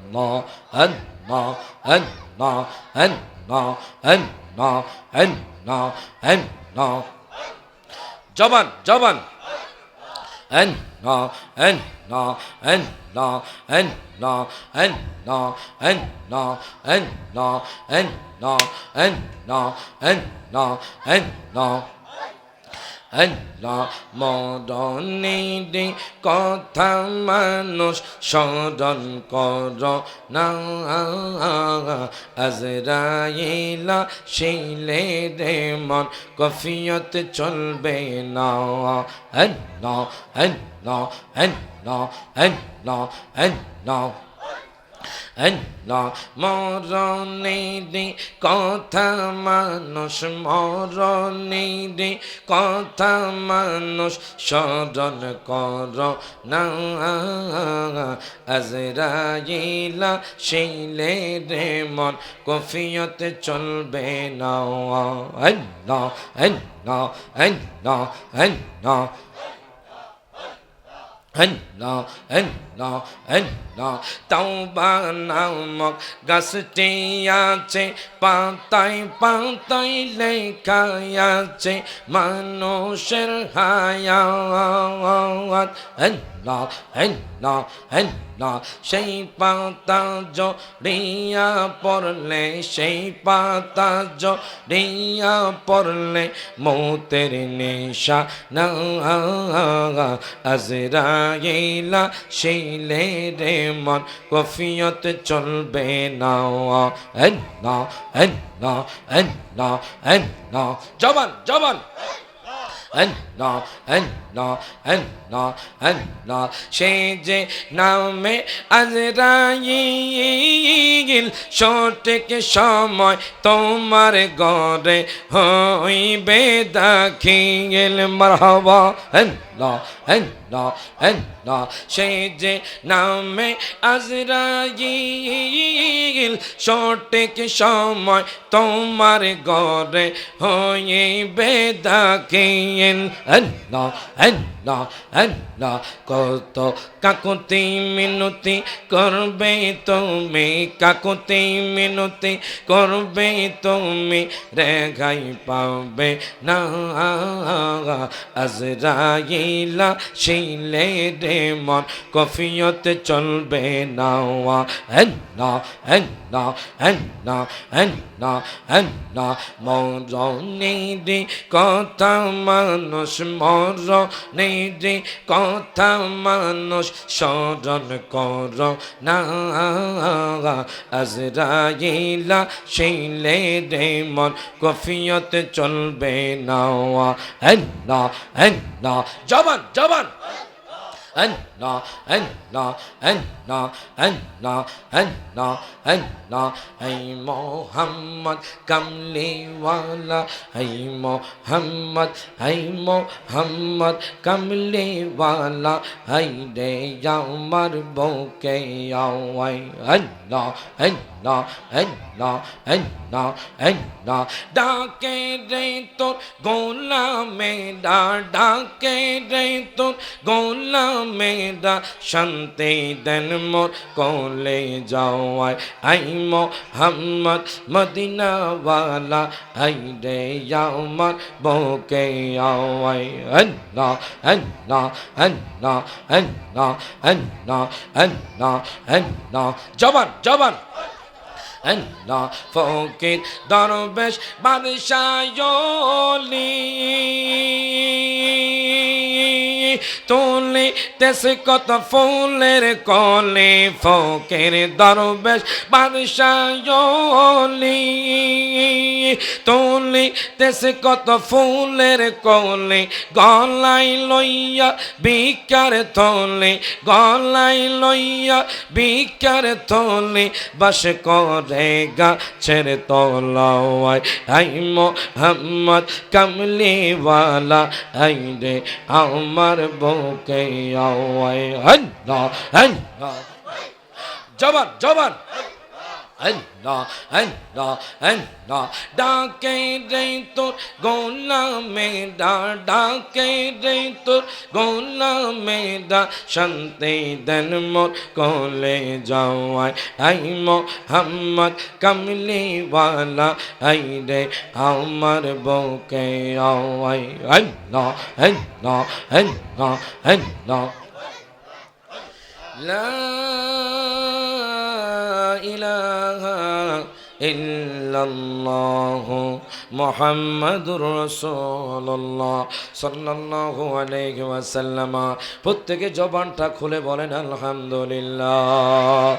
Allah, Allah, Allah, Allah, Allah, Allah, Allah. জবান জবান Allah, Allah, Allah, Allah, Allah, Allah, Allah, Allah, Allah, Allah, Allah. আল্লাহ মরণের কথা মানুষ স্মরণ কর না আজরাইলা শিলে রে মন কফিয়ত চলবে না আল্লাহ আল্লাহ আল্লাহ আল্লাহ আল্লাহ আল্লাহ মরণের কথা মানুষ মরণের কথা মানুষ স্মরণ কর না আজরাইলা শিলে রে মন কফিয়ত চলবে না আল্লাহ আল্লাহ আল্লাহ আল্লাহ Allah, Allah, Allah, তওবা নামক গাছটি আছে পাতায় পাতায় লেখা আছে মানুষের হায়াত Allah, Allah, Allah, সেই পাতা জড়িয়া পড়লে সেই পাতা জড়িয়া পড়লে মৌতের নেশা না আজরাইলা শিলে রে মন কফিয়ত চলবে না আল্লাহ আল্লাহ আল্লাহ আল্লাহ জবান জবান Allah, Allah, Allah, Allah, সে যে নামে আজরাইল সঠিক সময় তোমার ঘরে হইবে দাখিল মারহাবা Allah, Allah, Allah, সে যে নামে আজরাইল সঠিক সময় তোমার ঘরে হইবে দাখিল Allah, Allah, Allah, কত কাকুতি মিনতি করবে তুমি কাকুতি মিনতি করবে তুমি রেহাই পাবে না আজরাইলা শিলে রে মন কফিয়ত চলবে না আল্লাহ আল্লাহ আল্লাহ আল্লাহ আল্লাহ মরণের কথা মানুষ মরণের কথা মানুষ স্মরণ কর না আজরাইলা শিলে রে মন কফিয়ত চলবে না আল্লাহ আল্লাহ জবান জবান Allah, Allah, Allah, Allah, Allah, Allah, hey Muhammad kamli wala, hey Muhammad kamli wala, hey de yamar boke yawai, Allah, Allah, Allah, Allah, Allah, ডাকে রে তোর গোলামেরা ডাকে রে তোর গোলামেরা শান্তি দেন মোর কোলে যাওয়ায় আই মোহাম্মদ মদিনা ওয়ালা আই রে আমার বুকে আওয়ায় আল্লাহ আল্লাহ আল্লাহ আল্লাহ আল্লাহ আল্লাহ আল্লাহ জবান জবান Allah ফকির দরবেশ বাদশাহলি তোলে তেসে কত ফুলের কলে ফকির দরবেশ বাদশাহলি তোলে তেসে কত ফুলের কলে গলাই লইয়া বিকার তোলে গলাই লইয়া বিকার তোলে বাস করে গাছের তলায় আই মোহাম্মদ কামলি ওয়ালা আই রে আমার বুকে আওয়ায় আল্লাহ আল্লাহ জবান জবান আল্লাহ আল্লাহ আল্লাহ ডাকে রে তোর গোলামেরা ডাকে রে তোর গোলামেরা শান্তি দেন মোর কোলে যাওয়ায় আই মোহাম্মদ কামলিওয়ালা আই রে আমার বুকে আওয়াই আল্লাহ আল্লাহ আল্লাহ আল্লাহ লা ইলাহা ইল্লাল্লাহু মুহাম্মাদুর রাসূলুল্লাহ সাল্লাল্লাহু আলাইহি ওয়াসাল্লাম। প্রত্যেকে জবানটা খুলে বলেন আলহামদুলিল্লাহ।